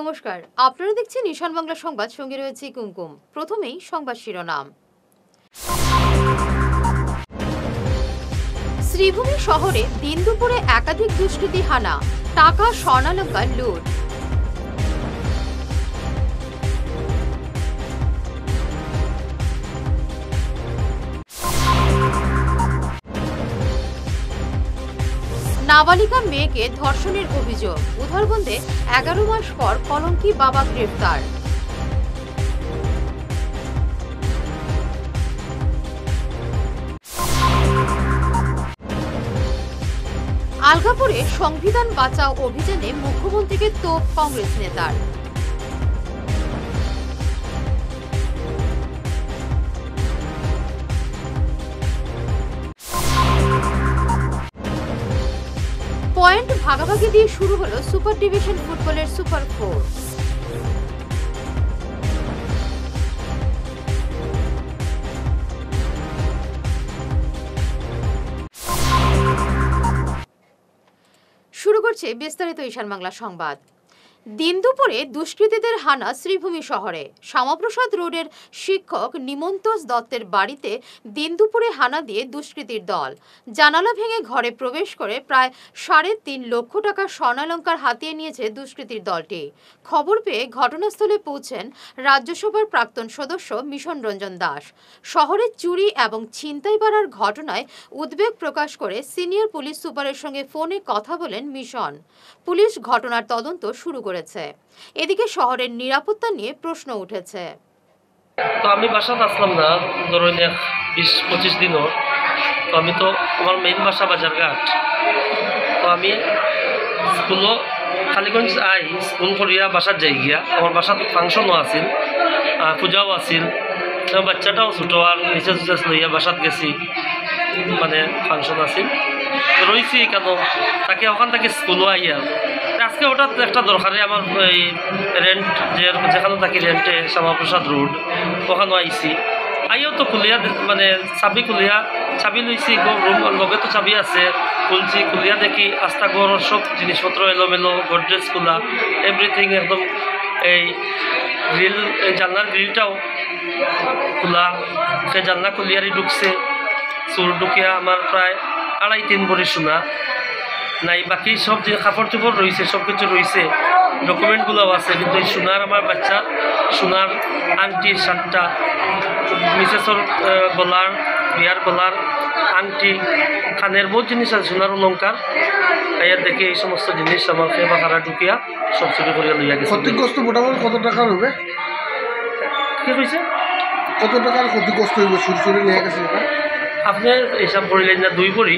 নমস্কার, আপনারা দেখছেন ঈশান বাংলা সংবাদ, সঙ্গে রয়েছে কুমকুম। প্রথমেই সংবাদ শিরোনাম। শ্রীভূমি শহরে দিন দুপুরে একাধিক দুষ্কৃতী হানা, টাকা স্বর্ণালঙ্কা লুট। নাবালিকা মেয়েকে ধর্ষণের অভিযোগ, উধারবন্দে 11 মাস পর কলঙ্কি বাবা গ্রেফতার। আলগাপুরে সংবিধান বাঁচাও অভিযানে মুখ্যমন্ত্রীকে তোপ কংগ্রেস নেতার। পয়েন্ট ভাগাভাগি দিয়ে শুরু হলো সুপার ডিভিশন ফুটবলের সুপার 4। শুরু করছে বিস্তারিত ঈশান বাংলা সংবাদ। দিন দুপুরে দুষ্কৃতীদের হানা শ্রীভূমি শহরে। শ্যামাপ্রসাদ রোডের শিক্ষক নিমন্তোষ দত্তের বাড়িতে দিন দুপুরে হানা দিয়ে দুষ্কৃতীর দল। জানালা ভেঙে ঘরে প্রবেশ করে প্রায় 3.5 লক্ষ টাকা স্বর্ণালঙ্কার হাতিয়ে নিয়েছে দুষ্কৃতীর দলটি। খবর পেয়ে ঘটনাস্থলে পৌঁছেন রাজ্যসভার প্রাক্তন সদস্য মিশন রঞ্জন দাস। শহরে চুরি এবং ছিনতাই বাড়ার ঘটনায় উদ্বেগ প্রকাশ করে সিনিয়র পুলিশ সুপারের সঙ্গে ফোনে কথা বলেন মিশন। পুলিশ ঘটনার তদন্ত শুরু করেছে। এদিকে শহরের নিরাপত্তা নিয়ে প্রশ্ন উঠেছে। তো আমি বাসাত আসলাম না, ধরুন 20-25 দিনও। তো আমি তো আমার মেইন বাসা বাজারঘাট। তো আমি স্কুলও খালিগঞ্জ স্কুল করিয়া বাসাত যাই গিয়া। আমার বাসাত ফাংশনও আছিল, পূজাও আছিল, বাচ্চাটাও ছোটো আর রিচার্জ লইয়া বাসাত গেছি, মানে ফাংশন আছিল রয়েছি কেন তাকে ওখান থেকে স্কুলও আইয়া। আজকে হঠাৎ একটা দরকারে আমার এই রেন্ট যেখানে থাকি রেন্টে শ্যামাপ্রসাদ রোড ওখানেও আইসি। আইও তো খুলিয়া মানে চাবি খুলিয়া চাবি লইছি, রুম লগে তো চাবি আছে, খুলছি খুলিয়া দেখি আস্তা ঘরের সব জিনিসপত্র এলোমেলো, গডরেজ খোলা, এভরিথিং একদম। এই গ্রিল, এই জানলার গ্রিলটাও খোলা, সে জানলা খুলিয়ারই ঢুকছে চোর। ঢুকিয়া আমার প্রায় 2.5-3 ভরি সোনা নাই, বাকি সব যে কাপড় চোপড় রয়েছে সব কিছু রয়েছে, ডকুমেন্টগুলোও আছে। কিন্তু এই সোনার, আমার বাচ্চার সোনার আংটি 7টা, মিসেসর গলার, বিয়ার গলার আংটি, কানের বহুত জিনিস আছে, সোনার অলঙ্কার। এর দেখে এই সমস্ত জিনিস আমার বাহারা ঢুকিয়া সব চুরি করিয়া লইয়া গেছে। ক্ষতিগ্রস্ত মোটামুটি কত টাকার হবে? কি হয়েছে? কত টাকার ক্ষতিগ্রস্ত হইবে চুরি চুরি নিয়ে গেছে? আপনি হিসাব করিলেন না, 2 ভরি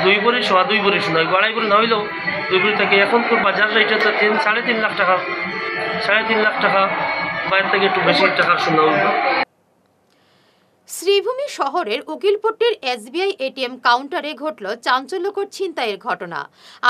2.5 ভরি শোনা, 2.5 ভরি না হইলেও 2 ভরি থেকে। এখন তো বাজার রেটে তো 3.5 লাখ টাকা, 3.5 লাখ টাকা, বাইরে থেকে একটু বেশি টাকার শোনা হইল। শ্রীভূমি শহরের উকিলপট্টির এসবিআই এটিএম কাউন্টারে ঘটল চাঞ্চল্যকর ছিনতাইয়ের ঘটনা।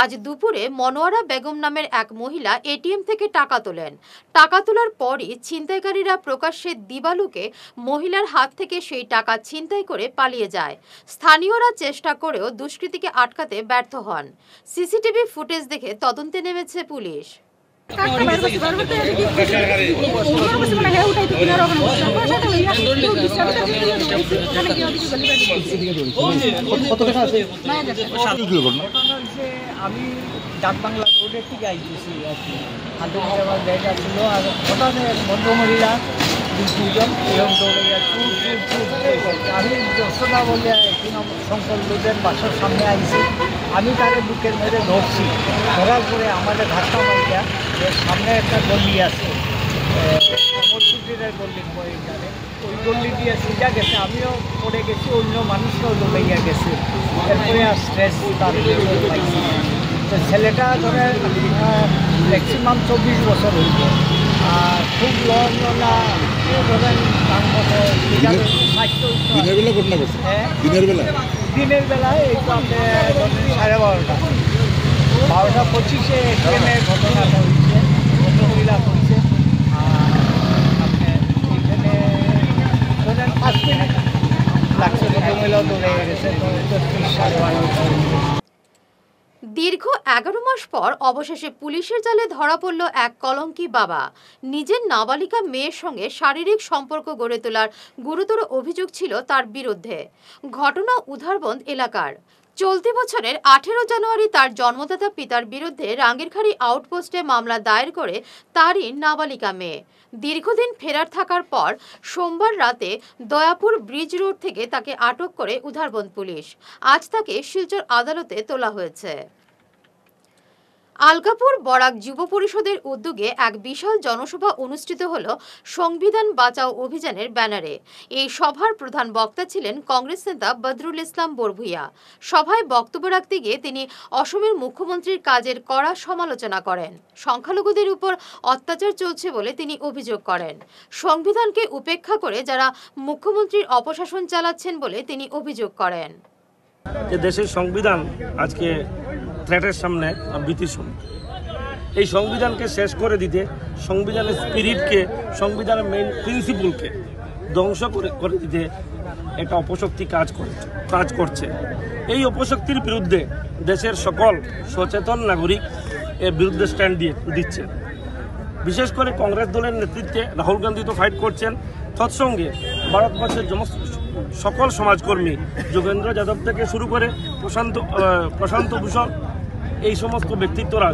আজ দুপুরে মনোয়ারা বেগম নামের এক মহিলা এটিএম থেকে টাকা তোলেন। টাকা তোলার পরই ছিনতাইকারীরা প্রকাশ্যে দিবালুকে মহিলার হাত থেকে সেই টাকা ছিনতাই করে পালিয়ে যায়। স্থানীয়রা চেষ্টা করেও দুষ্কৃতীকে আটকাতে ব্যর্থ হন। সিসিটিভি ফুটেজ দেখে তদন্তে নেমেছে পুলিশ। আমি ডাকবাংলা রোডের থেকে আইতেছি আর কি, হাতে আমার ব্যাগ ছিল, আর হঠাৎ ভদ্রমহিলা 2জন এরকম দৌড়ে গেছে। আমি যশোদা বলে শঙ্কর লোদের বাসার সামনে আইছি। আমি তাকে বুকের মেরে ধরছি, ধরার পরে আমাদের ধাক্কা মারিয়া সামনে একটা গল্লি আছে, অমরপুরের গল্লি এখানে, ওই গল্লি দিয়ে সোজা গেছে। আমিও পড়ে গেছি, অন্য মানুষরাও দৌড়াইয়া গেছে। এরপরে আর স্ট্রেস তার পাইছি। তো ছেলেটা ধরে ম্যাক্সিমাম 24 বছর হইল, আর খুব লং না ধরেন দিনের বেলায় এই তো আপনি 12:30 12:25 ট্রেনের ঘটনাটা হয়েছে, ভদ্রমহিলা হয়েছে। আর আপনি এখানে ধরেন 5 মিনিট লাগছে, ভদ্রমহিলাও দৌড়ে গেছে। দীর্ঘ 11 মাস পর অবশেষে পুলিশের জালে ধরা পড়ল এক কলঙ্কি বাবা। নিজের নাবালিকা মেয়ের সঙ্গে শারীরিক সম্পর্ক গড়ে তোলার গুরুতর অভিযোগ ছিল তার বিরুদ্ধে। ঘটনা উধারবন্দ এলাকার। চলতি বছরের 18 জানুয়ারি তার জন্মদাতা পিতার বিরুদ্ধে রাঙ্গিরখাড়ি আউটপোস্টে মামলা দায়ের করে তারই নাবালিকা মেয়ে। দীর্ঘদিন ফেরার থাকার পর সোমবার রাতে দয়াপুর ব্রিজ রোড থেকে তাকে আটক করে উধারবন্দ পুলিশ। আজ তাকে শিলচর আদালতে তোলা হয়েছে। আলগাপুর বরাক যুব পরিষদের উদ্যোগে এক বিশাল জনসভা অনুষ্ঠিত হল সংবিধান বাঁচাও অভিযানের ব্যানারে। এই সভার প্রধান বক্তা ছিলেন কংগ্রেস নেতা বদরুল ইসলাম বরভুইয়া। সভায় বক্তব্য রাখতে গিয়ে তিনি অসমের মুখ্যমন্ত্রীর কাজের কড়া সমালোচনা করেন। সংখ্যালঘুদের উপর অত্যাচার চলছে বলে তিনি অভিযোগ করেন। সংবিধানকে উপেক্ষা করে যারা মুখ্যমন্ত্রীর অপশাসন চালাচ্ছেন বলে তিনি অভিযোগ করেন। দেশের সংবিধান আজকে থ্রেটের সামনে, ভীতির সামনে। এই সংবিধানকে শেষ করে দিতে, সংবিধানের স্পিরিটকে, সংবিধানের মেইন প্রিন্সিপালকে ধ্বংস করে দিতে একটা অপশক্তি কাজ করছে। এই অপশক্তির বিরুদ্ধে দেশের সকল সচেতন নাগরিক এর বিরুদ্ধে স্ট্যান্ড দিচ্ছে। বিশেষ করে কংগ্রেস দলের নেতৃত্বে রাহুল গান্ধী তো ফাইট করছেন, তৎসঙ্গে ভারতবর্ষের সকল সমাজকর্মী যোগেন্দ্র যাদব থেকে শুরু করে প্রশান্ত ভূষণ, এই সমস্ত ব্যক্তিত্বরা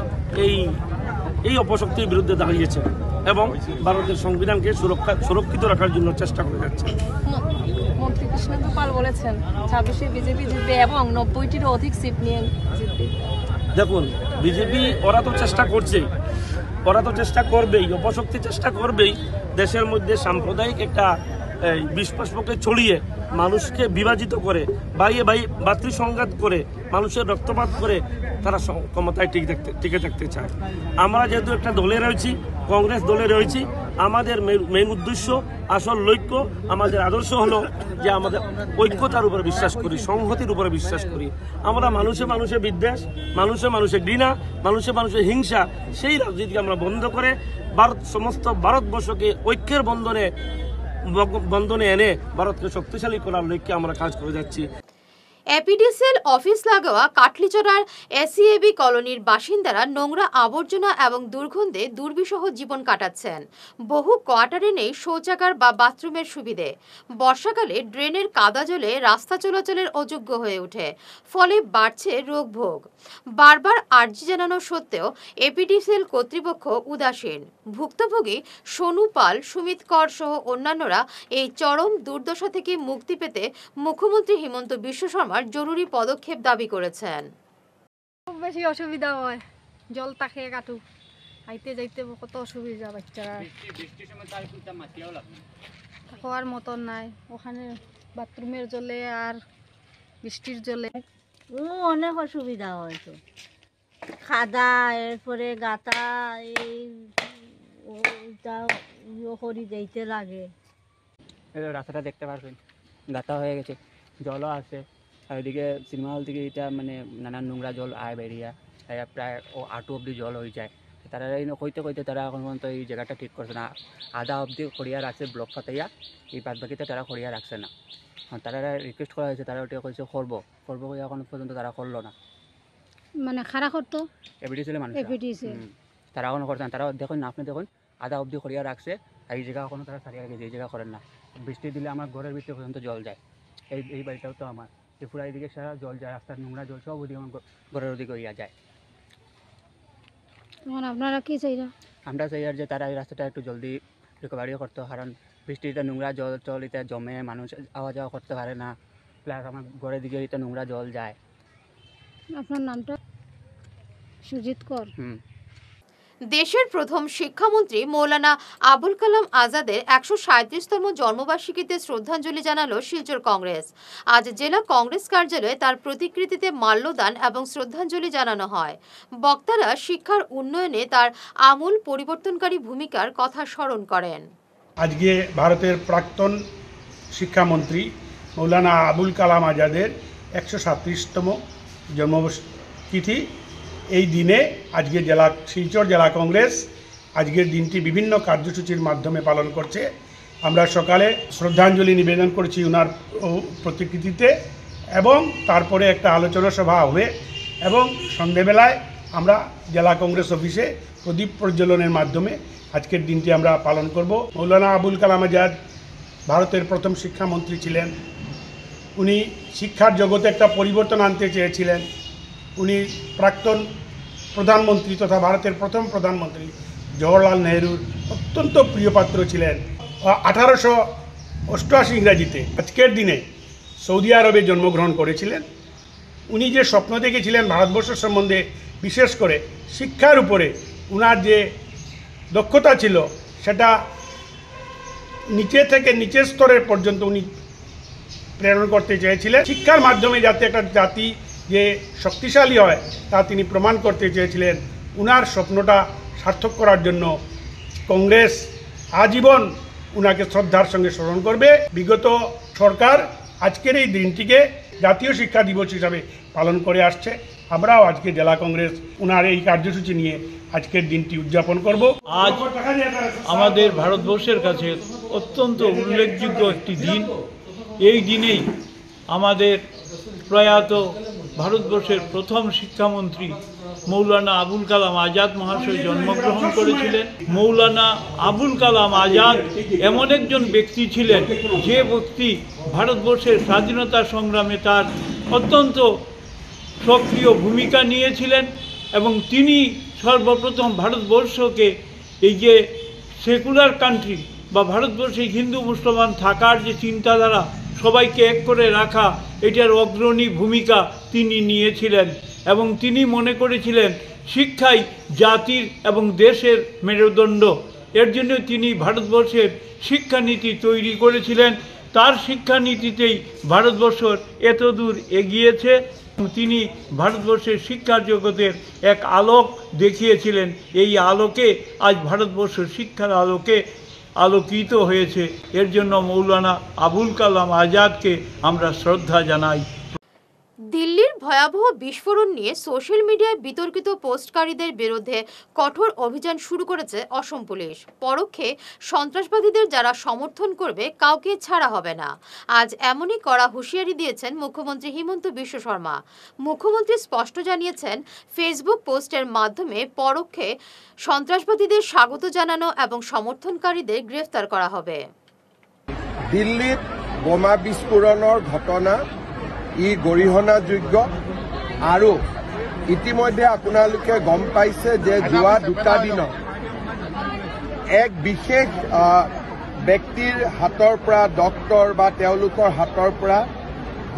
এই অপশক্তির বিরুদ্ধে দাঁড়িয়েছে এবং ভারতের সংবিধানকে সুরক্ষিত রাখার জন্য চেষ্টা করে যাচ্ছে। মন্ত্রী কৃষ্ণেন্দু পাল বলেছেন 26-এ বিজেপি জিতবে এবং 90-টিরও অধিক সিট নিয়ে জিতবে। দেখুন, বিজেপি ওরা তো চেষ্টা করবেই, অপশক্তি চেষ্টা করবেই দেশের মধ্যে সাম্প্রদায়িক একটা বিশ্বাসকে ছড়িয়ে মানুষকে বিভাজিত করে, বাইয়ে ভাতৃসংঘাত করে, মানুষের রক্তপাত করে তারা ক্ষমতায় টিকে থাকতে চায়। আমরা যেহেতু একটা দলে রয়েছি, কংগ্রেস দলে রয়েছি, আমাদের মেইন উদ্দেশ্য, আসল লক্ষ্য, আমাদের আদর্শ হলো যে আমাদের ঐক্যতার উপরে বিশ্বাস করি, সংহতির উপরে বিশ্বাস করি। আমরা মানুষে বিদ্বেষ, মানুষে ঘৃণা, মানুষে হিংসা, সেই রাজনীতিকে আমরা বন্ধ করে সমস্ত ভারতবর্ষকে ঐক্যের বন্ধনে এনে ভারতকে শক্তিশালী করার লক্ষ্যে আমরা কাজ করে যাচ্ছি। এপিডিসিএল অফিস লাগোয়া কাটলিচড়ার এসিএবি কলোনির বাসিন্দারা নোংরা আবর্জনা এবং দুর্গন্ধে দুর্বিষহ জীবন কাটাচ্ছেন। বহু কোয়ার্টারে নেই শৌচাগার বা বাথরুমের সুবিধে। বর্ষাকালে ড্রেনের কাদা জলে রাস্তা চলাচলের অযোগ্য হয়ে ওঠে, ফলে বাড়ছে রোগভোগ। বারবার আর্জি জানানো সত্ত্বেও এপিডিসিএল কর্তৃপক্ষ উদাসীন। ভুক্তভোগী সোনু পাল, সুমিত কর সহ অন্যান্যরা এই চরম দুর্দশা থেকে মুক্তি পেতে মুখ্যমন্ত্রী হিমন্ত বিশ্ব শর্মা জরুরি পদক্ষেপ দাবি করেছেন। খুব বেশি অসুবিধা হয়, জল তাকে কাটু, আইতে যাইতে কত অসুবিধা, বাচ্চারা খাওয়ার মতন নাই, ওখানে বাথরুমের জলে আর বৃষ্টির জলে অনেক অসুবিধা হয় তো, খাদা, এরপরে গাতা, এইটা করি যাইতে লাগে। রাস্তাটা দেখতে পারবেন গাতা হয়ে গেছে, জলও আছে, আর ওইদিকে সিনেমা হল থেকে এটা মানে নানান নোংরা জল আয় বেরিয়া, প্রায় আটু অব্দি জল হয়ে যায়। তারা কইতে তারা এখন পর্যন্ত এই জায়গাটা ঠিক করছে না। আধা অব্দি খড়িয়া রাখছে ব্লক ফাটাইয়া, এই বাদ বাকিতে তারা খড়িয়া রাখছে না। তারা রিকোয়েস্ট করা হয়েছে, তারা ওটা কইছে করবো এখন পর্যন্ত তারা করলো না। মানে খারাপ করতো এপিডিসিএল মানুষ, তারা এখনো করছেন। তারা দেখুন না, আপনি দেখুন আধা অব্দি খড়িয়া রাখছে, আর এই জায়গা এখনো তারা সারিয়া রেখেছে, এই জায়গা করেন না। বৃষ্টি দিলে আমার ঘরের ভিতরে পর্যন্ত জল যায়, এই বাড়িটাও তো আমার, ত্রিপুরা এদিকে সারা জল যায়, রাস্তার নোংরা জল সব ওদিকে আমার ঘরের ওদিকে ইয়া যায়। আপনারা কি চাই? আমরা চাই আর যে তারা এই রাস্তাটা একটু জলদি রিকভারিও করতে, কারণ বৃষ্টিতে নোংরা জল এটা জমে, মানুষ আওয়া যাওয়া করতে পারে না, প্লাস আমার ঘরের দিকে এটা নোংরা জল যায়। আপনার নামটা? সুজিত কর। দেশের প্রথম শিক্ষামন্ত্রী মৌলানা আবুল কালাম আজাদের 137তম জন্মবার্ষিকীতে শ্রদ্ধাঞ্জলি জানালো শিলচর কংগ্রেস। আজ জেলা কংগ্রেস কার্যালয়ে তার প্রতিকৃতিতে মাল্যদান এবং শ্রদ্ধাঞ্জলি জানানো হয়। বক্তারা শিক্ষার উন্নয়নে তার আমূল পরিবর্তনকারী ভূমিকার কথা স্মরণ করেন। আজকে ভারতের প্রাক্তন শিক্ষামন্ত্রী মৌলানা আবুল কালাম আজাদের 137তম জন্মতিথি। এই দিনে আজকে শিলচর জেলা কংগ্রেস আজকের দিনটি বিভিন্ন কার্যসূচির মাধ্যমে পালন করছে। আমরা সকালে শ্রদ্ধাঞ্জলি নিবেদন করেছি ওনার প্রতিকৃতিতে, এবং তারপরে একটা আলোচনা সভা হবে এবং সন্ধেবেলায় আমরা জেলা কংগ্রেস অফিসে প্রদীপ প্রজ্বলনের মাধ্যমে আজকের দিনটি আমরা পালন করব। মৌলানা আবুল কালাম আজাদ ভারতের প্রথম শিক্ষামন্ত্রী ছিলেন। উনি শিক্ষার জগতে একটা পরিবর্তন আনতে চেয়েছিলেন। উনি প্রাক্তন প্রধানমন্ত্রী তথা ভারতের প্রথম প্রধানমন্ত্রী জওহরলাল নেহরুর অত্যন্ত প্রিয়পাত্র ছিলেন। 1888 ইংরাজিতে আজকের দিনে সৌদি আরবে জন্মগ্রহণ করেছিলেন। উনি যে স্বপ্ন দেখেছিলেন ভারতবর্ষ সম্বন্ধে, বিশেষ করে শিক্ষার উপরে উনার যে দক্ষতা ছিল, সেটা নিচে থেকে নিচের স্তরের পর্যন্ত উনি প্রেরণ করতে চেয়েছিলেন। শিক্ষার মাধ্যমে যাতে একটা জাতি যে শক্তিশালী হয় তা তিনি প্রমাণ করতে চেয়েছিলেন। উনার স্বপ্নটা সার্থক করার জন্য কংগ্রেস আজীবন উনাকে শ্রদ্ধার সঙ্গে স্মরণ করবে। বিগত সরকার আজকের এই দিনটিকে জাতীয় শিক্ষা দিবস হিসাবে পালন করে আসছে। আমরাও আজকে জেলা কংগ্রেস উনার এই কার্যসূচি নিয়ে আজকের দিনটি উদযাপন করব। আজ আমাদের ভারতবর্ষের কাছে অত্যন্ত উল্লেখযোগ্য একটি দিন। এই দিনেই আমাদের প্রয়াত ভারতবর্ষের প্রথম শিক্ষামন্ত্রী মৌলানা আবুল কালাম আজাদ মহাশয় জন্মগ্রহণ করেছিলেন। মৌলানা আবুল কালাম আজাদ এমন একজন ব্যক্তি ছিলেন যে ব্যক্তি ভারতবর্ষের স্বাধীনতা সংগ্রামে তার অত্যন্ত সক্রিয় ভূমিকা নিয়েছিলেন এবং তিনি সর্বপ্রথম ভারতবর্ষকে এই যে সেকুলার কান্ট্রি বা ভারতবর্ষে হিন্দু মুসলমান থাকার যে চিন্তাধারা, সবাইকে এক করে রাখা, এটার অগ্রণী ভূমিকা তিনি নিয়েছিলেন এবং তিনি মনে করেছিলেন শিক্ষাই জাতির এবং দেশের মেরুদণ্ড। এর জন্য তিনি ভারতবর্ষের শিক্ষানীতি তৈরি করেছিলেন। তার শিক্ষানীতিতেই ভারতবর্ষ এতদূর এগিয়েছে। তিনি ভারতবর্ষের শিক্ষা জগতের এক আলোক দেখিয়েছিলেন। এই আলোকে আজ ভারতবর্ষ শিক্ষার আলোকে আলোকিত হয়েছে। এর জন্য মৌলানা আবুল কালাম আজাদকে আমরা শ্রদ্ধা জানাই। দিল্লির ভয়াবহ বিস্ফোরণ নিয়ে সোশ্যাল মিডিয়ায় বিতর্কিত পোস্টকারীদের বিরুদ্ধে কঠোর অভিযান শুরু করেছে অসম পুলিশ। পরোক্ষে সন্ত্রাসবাদীদের যারা সমর্থন করবে কাউকে ছাড়া হবে না। আজ এমনই কড়া হুঁশিয়ারি দিয়েছেন মুখ্যমন্ত্রী হিমন্ত বিশ্ব শর্মা। মুখ্যমন্ত্রী স্পষ্ট জানিয়েছেন, ফেসবুক পোস্টের মাধ্যমে পরোক্ষে সন্ত্রাসবাদীদের স্বাগত জানানো এবং সমর্থনকারীদের গ্রেফতার করা হবে। দিল্লিত বোমা বিস্ফোরণের ঘটনা ই গৰিহণাযোগ্য আৰু ইতিমধ্যে আপোনালোকে গম পাইছে যে যোৱা দুটা দিনত এক বিশেষ ব্যক্তিৰ হাতৰ পৰা ডক্টৰ বা তেওঁলোকৰ হাতৰ পৰা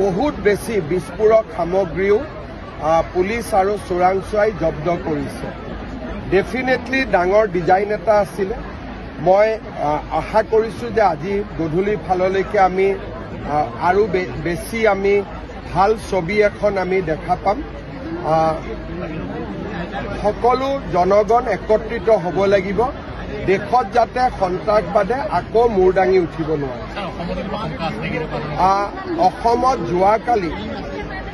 বহুত বেছি বিস্ফোৰক সামগ্ৰীও পুলিচ আৰু চোৰাংচোৱাই জব্দ কৰিছে। ডেফিনেটলি ডাঙৰ ডিজাইন এটা আছিলে। মই আশা কৰিছোঁ যে আজি গধূলি ফাললৈকে আমি আৰু বেছি আমি ভাল ছবি এখন আমি দেখা পাম। সকলো জনগণ একত্ৰিত হ'ব লাগিব, দেশত যাতে সন্ত্ৰাসবাদে আকৌ মূৰ দাঙি উঠিব নোৱাৰে। অসমত যোৱাকালি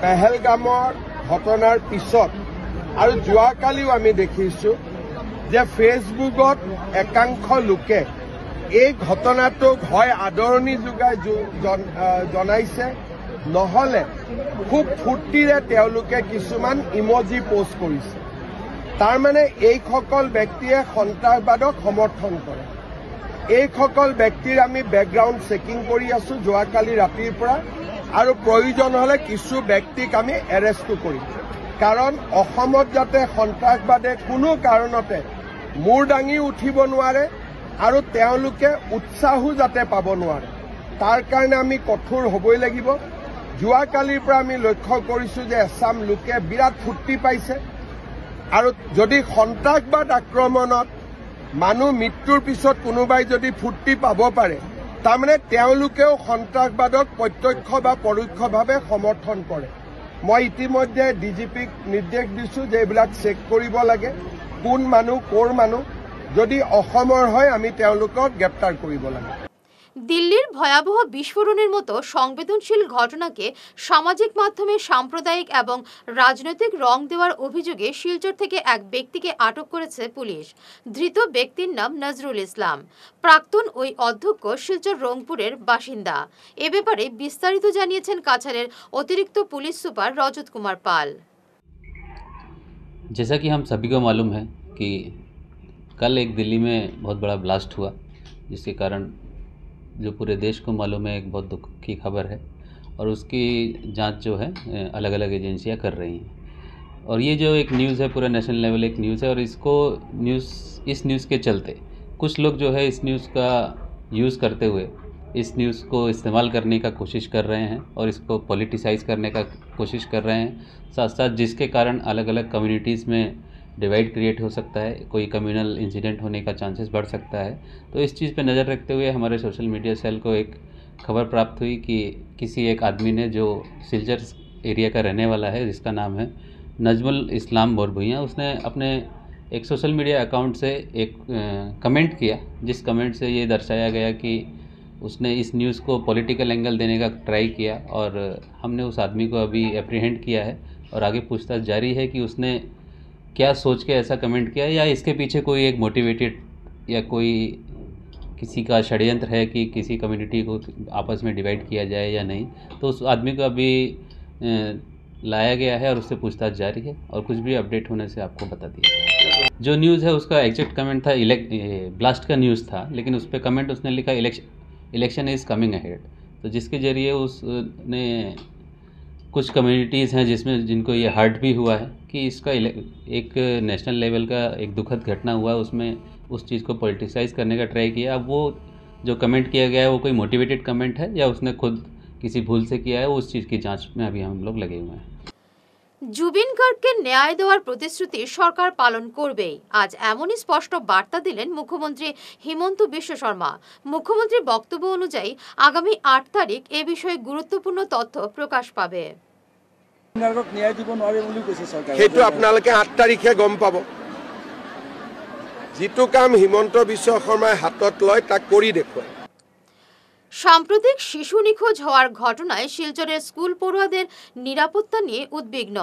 পেহেলগামৰ ঘটনাৰ পিছত আৰু যোৱাকালিও আমি দেখিছোঁ যে ফেচবুকত একাংশ লোকে এই ঘটনাটোক হয় আদৰণি যোগাই জনাইছে, নহলে খুব ফূৰ্তিৰে তেওঁলোকে কিছুমান ইমজি পোষ্ট কৰিছে। তাৰমানে এইসকল ব্যক্তিয়ে সন্ত্ৰাসবাদক সমৰ্থন কৰে। এইসকল ব্যক্তিৰ আমি বেকগ্ৰাউণ্ড চেকিং কৰি আছো যোৱাকালি ৰাতিৰ পৰা, আৰু প্ৰয়োজন হলে কিছু ব্যক্তিক আমি এৰেষ্টো কৰিম। কাৰণ অসমত যাতে সন্ত্ৰাসবাদে কোনো কাৰণতে মূৰ দাঙি উঠিব নোৱাৰে আৰু তেওঁলোকে উৎসাহো যাতে পাব নোৱাৰে, তাৰ কাৰণে আমি কঠোৰ হ'বই লাগিব। যোৱাকালিৰ পৰা আমি লক্ষ্য কৰিছোঁ যে এছাম লোকে বিৰাট ফূৰ্তি পাইছে, আৰু যদি সন্ত্ৰাসবাদ আক্ৰমণত মানুহ মৃত্যুৰ পিছত কোনোবাই যদি ফূৰ্তি পাব পাৰে, তাৰমানে তেওঁলোকেও সন্ত্ৰাসবাদক প্ৰত্যক্ষ বা পৰোক্ষভাৱে সমৰ্থন কৰে। মই ইতিমধ্যে ডিজিপিক নিৰ্দেশ দিছোঁ যে এইবিলাক চেক কৰিব লাগে, কোন মানুহ ক'ৰ মানুহ, যদি অসমৰ হয় আমি তেওঁলোকক গ্ৰেপ্তাৰ কৰিব লাগে। দিল্লির ভয়াবহ বিস্ফোরণের মতো সংবেদনশীল ঘটনাকে সামাজিক মাধ্যমে সাম্প্রদায়িক এবং রাজনৈতিক রং দেওয়ার অভিযোগে শিলচর থেকে এক ব্যক্তিকে আটক করেছে পুলিশ। ধৃত ব্যক্তির নাম নজরুল ইসলাম। প্রাক্তন ওই অধ্যক্ষ শিলচর রংপুরের বাসিন্দা। এ ব্যাপারে বিস্তারিত জানিয়েছেন কাছাড়ের অতিরিক্ত পুলিশ সুপার রজত কুমার পাল। जैसा कि हम सभी को मालूम है कि कल एक दिल्ली में बहुत बड़ा ब्लास्ट हुआ, जिसके कारण जो पूरे देश को मालूम है एक बहुत दुख की खबर है, और उसकी जांच जो है अलग अलग एजेंसियां कर रही हैं। और ये जो एक न्यूज़ है पूरा नेशनल लेवल एक न्यूज़ है, और इस न्यूज़ के चलते कुछ लोग जो है इस न्यूज़ का यूज़ करते हुए इस न्यूज़ को इस्तेमाल करने का कोशिश कर रहे हैं और इसको पॉलिटिसाइज़ करने का कोशिश कर रहे हैं, साथ साथ जिसके कारण अलग अलग कम्युनिटीज़ में डिवाइड क्रिएट हो सकता है, कोई कम्युनल इंसिडेंट होने का चांसेस बढ़ सकता है। तो इस चीज़ पे नज़र रखते हुए हमारे सोशल मीडिया सेल को एक खबर प्राप्त हुई कि किसी एक आदमी ने जो सिलचर एरिया का रहने वाला है, जिसका नाम है नजमुल इस्लाम बोरभुइयाँ, उसने अपने एक सोशल मीडिया अकाउंट से एक कमेंट किया, जिस कमेंट से ये दर्शाया गया कि उसने इस न्यूज़ को पॉलिटिकल एंगल देने का ट्राई किया, और हमने उस आदमी को अभी एप्रीहेंड किया है और आगे पूछताछ जारी है कि उसने क्या सोच के ऐसा कमेंट किया, या इसके पीछे कोई एक मोटिवेटेड या कोई किसी का षड्यंत्र है कि किसी कम्युनिटी को आपस में डिवाइड किया जाए या नहीं। तो उस आदमी को अभी लाया गया है और उससे पूछताछ जारी है, और कुछ भी अपडेट होने से आपको बता दिया जाएगा। जो न्यूज़ है उसका एग्जैक्ट कमेंट था ब्लास्ट का न्यूज़ था, लेकिन उस पर कमेंट उसने लिखा इलेक्शन इज़ कमिंग अहेड। तो जिसके ज़रिए उसने कुछ कम्युनिटीज़ हैं जिनको ये हर्ट भी हुआ है कि इसका एक नेशनल लेवल का एक दुखद घटना हुआ, उसमें उस चीज़ को पॉलिटिसाइज़ करने का ट्राई किया। अब वो जो कमेंट किया गया है वो कोई मोटिवेटेड कमेंट है या उसने खुद किसी भूल से किया है, वो उस चीज़ की जांच में अभी हम लोग लगे हुए हैं। জুবিন গার্গকে ন্যায় দেওয়ার প্রতিশ্রুতি সরকার পালন করবেই, আজ এমনই স্পষ্ট বার্তা দিলেন মুখ্যমন্ত্রী হিমন্ত বিশ্ব শর্মা। মুখ্যমন্ত্রীর বক্তব্য অনুযায়ী আগামী ৮ তারিখ এ বিষয়ে গুরুত্বপূর্ণ তথ্য প্রকাশ পাবে। সেইটো আপোনালোকে ৮ তাৰিখে গম পাব। যিটো কাম হিমন্ত বিশ্ব শৰ্মাই হাতত লয় তাক কৰি দেখুৱায়। সাম্প্রতিক শিশু নিখোঁজ হওয়ার ঘটনায় শিলচরের স্কুল পড়ুয়াদের নিরাপত্তা নিয়ে উদ্বিগ্ন।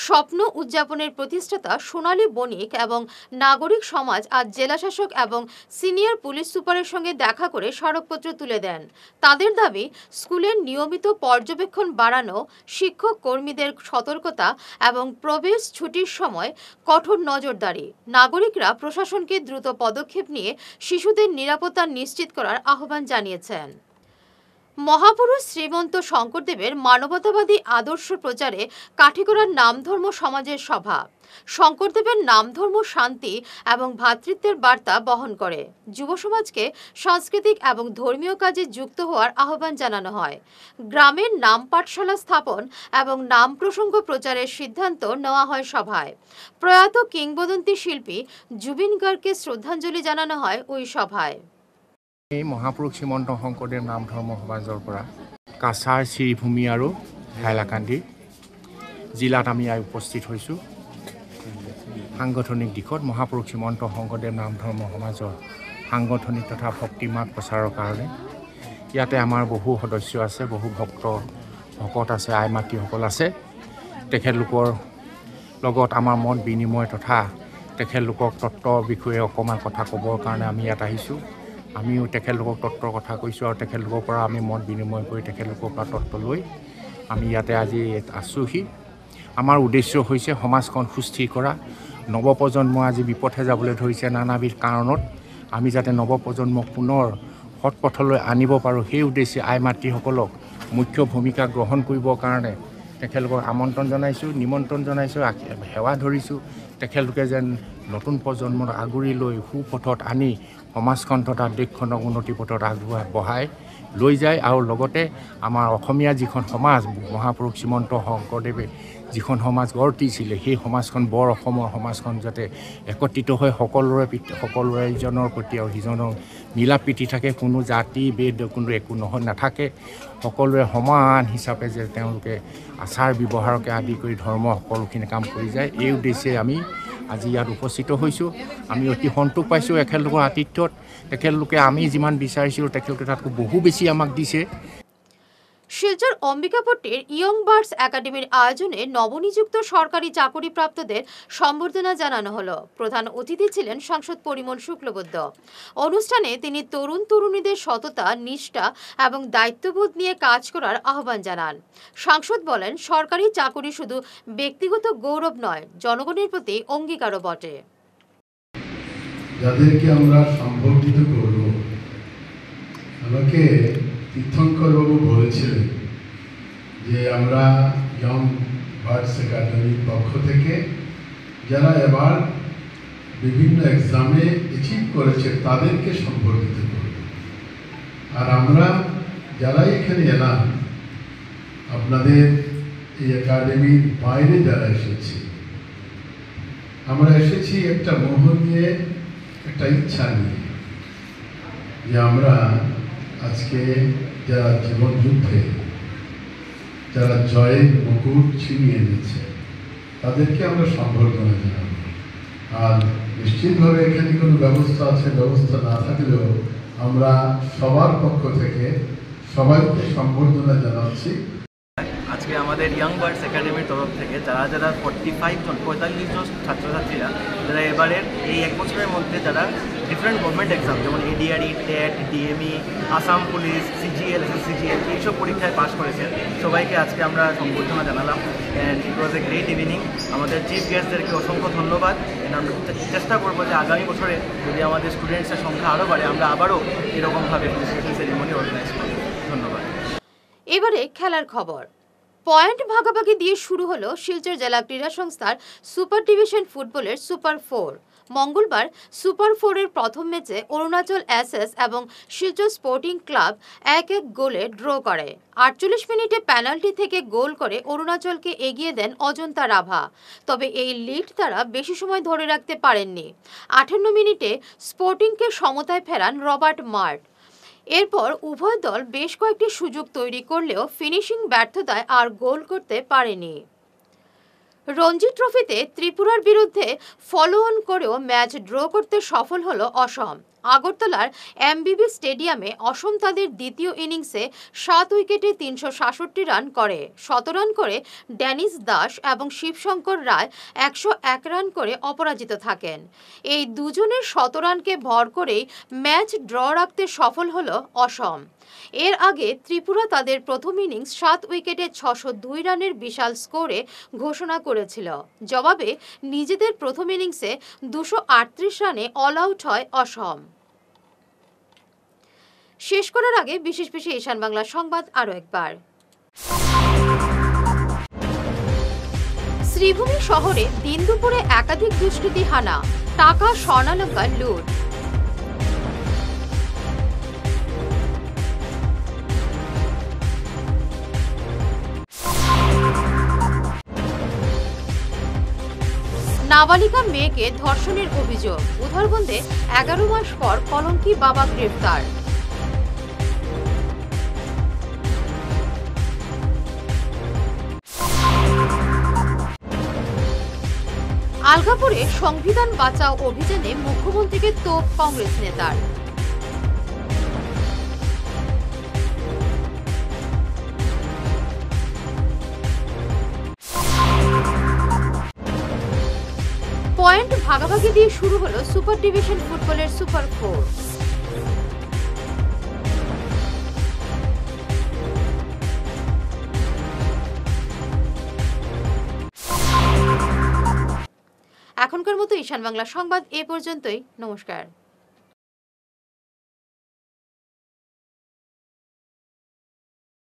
স্বপ্ন উদযাপনের প্রতিষ্ঠাতা সোনালী বণিক এবং নাগরিক সমাজ আজ জেলাশাসক এবং সিনিয়র পুলিশ সুপারের সঙ্গে দেখা করে স্মারকপত্র তুলে দেন। তাদের দাবি, স্কুলের নিয়মিত পর্যবেক্ষণ বাড়ানো, শিক্ষক কর্মীদের সতর্কতা এবং প্রবেশ ছুটির সময় কঠোর নজরদারি। নাগরিকরা প্রশাসনকে দ্রুত পদক্ষেপ নিয়ে শিশুদের নিরাপত্তা নিশ্চিত করার আহ্বান জানিয়েছেন। মহাপুরুষ শ্রীমন্ত শঙ্করদেবের মানবতাবাদী আদর্শ প্রচারে কাঠিগড়ার নামধর্ম সমাজের সভা। শঙ্করদেবের নামধর্ম শান্তি এবং ভ্রাতৃত্বের বার্তা বহন করে। যুব সমাজকে সাংস্কৃতিক এবং ধর্মীয় কাজে যুক্ত হওয়ার আহ্বান জানানো হয়। গ্রামের নাম পাঠশালা স্থাপন এবং নাম প্রসঙ্গ প্রচারের সিদ্ধান্ত নেওয়া হয় সভায়। প্রয়াত কিংবদন্তি শিল্পী জুবিন গার্গকে শ্রদ্ধাঞ্জলি জানানো হয় ওই সভায়। মহাপুৰুষ শ্ৰীমন্ত শংকৰদেৱ নাম ধৰ্ম সমাজৰ পৰা কাছাৰ শ্ৰীভূমি আৰু হাইলাকান্দি জিলাত আমি উপস্থিত হৈছোঁ। সাংগঠনিক দিশত মহাপুৰুষ শ্ৰীমন্ত শংকৰদেৱ নাম ধৰ্ম সমাজৰ সাংগঠনিক তথা ভক্তিমাৰ্গ প্ৰচাৰৰ কাৰণে ইয়াতে আমাৰ বহু সদস্য আছে, বহু ভকত আছে, আই মাতৃসকল আছে। তেখেতলোকৰ লগত আমাৰ মত বিনিময় তথা তেখেতলোকক তত্ত্বৰ বিষয়ে অকণমান কথা ক'বৰ কাৰণে আমি ইয়াত আহিছোঁ। আমিও তেখেতলোকক তত্ত্বৰ কথা কৈছোঁ আৰু তেখেতলোকৰ পৰা আমি মত বিনিময় কৰি তেখেতলোকৰ পৰা তত্ত্ব লৈ আমি ইয়াতে আজি আছোঁহি। আমাৰ উদ্দেশ্য হৈছে সমাজখন সুস্থিৰ কৰা। নৱপ্ৰজন্ম আজি বিপথে যাবলৈ ধৰিছে নানাবিধ কাৰণত, আমি যাতে নৱপ্ৰজন্মক পুনৰ সৎ পথলৈ আনিব পাৰোঁ, সেই উদ্দেশ্যে আই মাতৃসকলক মুখ্য ভূমিকা গ্ৰহণ কৰিবৰ কাৰণে তেখেতলোকক আমন্ত্ৰণ জনাইছোঁ, নিমন্ত্ৰণ জনাইছোঁ, সেৱা ধৰিছোঁ। তেখেতলোকে যেন নতুন প্ৰজন্মক আগুৰি লৈ সুপথত আনি সমাজখন তথা দেশখনক উন্নতি পথত বঢ়াই লৈ যায়, আৰু লগতে আমাৰ অসমীয়া যিখন সমাজ মহাপুৰুষ শ্ৰীমন্ত শংকৰদেৱে যিখন সমাজ গঢ় দিছিলে, সেই সমাজখন বৰ অসমৰ সমাজখন যাতে একত্ৰিত হৈ সকলোৰে ইজনৰ প্ৰতি আৰু সিজনৰ মিলা প্ৰীতি থাকে, কোনো জাতি ভেদ কোনো একো নাথাকে, সকলোৱে সমান হিচাপে যে তেওঁলোকে আচাৰ ব্যৱহাৰকে আদি কৰি ধৰ্ম সকলোখিনি কাম কৰি যায়, এই উদ্দেশ্যে আমি আজি ইয়াত উপস্থিত হৈছোঁ। আমি অতি সন্তোষ পাইছোঁ এখেতলোকৰ আতিথ্যত। তেখেতলোকে আমি যিমান বিচাৰিছিলোঁ তেখেতলোকে তাতকৈ বহু বেছি আমাক দিছে। শিলচর অম্বিকাপট্টির ইয়ং বার্ডস একাডেমির আয়োজনে নবনিযুক্ত সরকারি চাকরিপ্রাপ্তদের সম্বর্ধনা জানানো হলো। প্রধান অতিথি ছিলেন সাংসদ পরিমল শুক্লবৈদ্য। অনুষ্ঠানে তিনি তরুণ তরুণীদের সততা, নিষ্ঠা এবং দায়িত্ববোধ নিয়ে কাজ করার আহ্বান জানান। সাংসদ বলেন, সরকারি চাকরি শুধু ব্যক্তিগত গৌরব নয়, জনগণের প্রতি অঙ্গীকারও বটে। যাদেরকে আমরা সম্বর্ধিত করব, আমাকে তীর্থঙ্করবাবু বলেছিলেন যে আমরা ইয়ং বার্ডস একাডেমির পক্ষ থেকে যারা এবার বিভিন্ন এক্সামে অ্যাচিভ করেছে তাদেরকে সম্বর্ধিত করব। আর আমরা যারা এখানে এলাম, আপনাদের এই একাডেমির বাইরে যারা এসেছি, আমরা এসেছি একটা মোহ নিয়ে, একটা ইচ্ছা নিয়ে, যে আমরা আজকে যারা জীবন যুদ্ধে যারা জয়ের মুকুট ছিনিয়ে এনেছে তাদেরকে আমরা সম্বর্ধনা জানাব। আর নিশ্চিতভাবে এখানে কোনো ব্যবস্থা আছে, ব্যবস্থা না থাকলেও আমরা সবার পক্ষ থেকে সবাইকে সম্বর্ধনা জানাচ্ছি। আজকে আমাদের ইয়ং বার্ডস একাডেমির তরফ থেকে যারা 45 জন ছাত্রছাত্রীরা যারা এবারের এই এক বছরের মধ্যে যারা ডিফারেন্ট গভর্নমেন্ট এক্সাম যেমন ADRE, TET, DME, Assam police, CGL, SSC CGL এইসব পরীক্ষায় পাশ করেছেন, সবাইকে আজকে আমরা সম্বর্ধনা জানালাম। And it was a great evening. আমাদের চিফ গেস্টদেরকে অসংখ্য ধন্যবাদ। আমরা চেষ্টা করবো যে আগামী বছরে যদি আমাদের স্টুডেন্টসের সংখ্যা আরও বাড়ে, আমরা আবারও এরকমভাবে ফেলিসিটেশন সেরিমনি অর্গানাইজ করব। ধন্যবাদ। এবারে খেলার খবর। পয়েন্ট ভাগাভাগি দিয়ে শুরু হলো শিলচর জেলা ক্রীড়া সংস্থার সুপার ডিভিশন ফুটবলের সুপার 4। মঙ্গলবার সুপার 4-এর প্রথম ম্যাচে অরুণাচল এসএস এবং শিলচর স্পোর্টিং ক্লাব 1-1 গোলে ড্র করে। 48 মিনিটে পেনাল্টি থেকে গোল করে অরুণাচলকে এগিয়ে দেন অজন্তা রাভা। তবে এই লিড তারা বেশি সময় ধরে রাখতে পারেননি। 58 মিনিটে স্পোর্টিংকে সমতায় ফেরান রবার্ট মার্ট। এরপর উভয় দল বেশ কয়েকটি সুযোগ তৈরি করলেও ফিনিশিং ব্যর্থতায় আর গোল করতে পারেনি। রঞ্জি ট্রফিতে ত্রিপুরার বিরুদ্ধে ফলো অন করেও ম্যাচ ড্র করতে সফল হলো অসম। আগরতলার এমবিবি স্টেডিয়ামে অসম তাদের দ্বিতীয় ইনিংসে 7 উইকেটে 367 রান করে। 17 রান করে ড্যানিশ দাস এবং শিবশঙ্কর রায় 101 রান করে অপরাজিত থাকেন। এই দুজনের 100 রানকে ভর করেই ম্যাচ ড্র রাখতে সফল হলো অসম। এর আগে ত্রিপুরা তাদের প্রথম ইনিংস 7 উইকেটে 602 রানের বিশাল স্কোরে ঘোষণা করেছিল। জবাবে নিজেদের প্রথম ইনিংসে 238 রানে অল আউট হয় অসম। শেষ করার আগে বিশেষ ঈশান বাংলা সংবাদ আরো একবার। শ্রীভূমি শহরে দিন দুপুরে একাধিক দুষ্কৃতী হানা, টাকা স্বর্ণালঙ্কার লুট। নাবালিকা মেয়েকে ধর্ষণের অভিযোগ, উধারবন্দে 11 মাস পর কলঙ্কি বাবা গ্রেফতার। আলগাপুরে সংবিধান বাঁচাও অভিযানে মুখ্যমন্ত্রীকে তোপ কংগ্রেস নেতার। পয়েন্ট ভাগাভাগি দিয়ে শুরু হলো সুপার ডিভিশন ফুটবলের সুপার 4। এখনকার মতো ঈশান বাংলা সংবাদ এ পর্যন্তই। নমস্কার।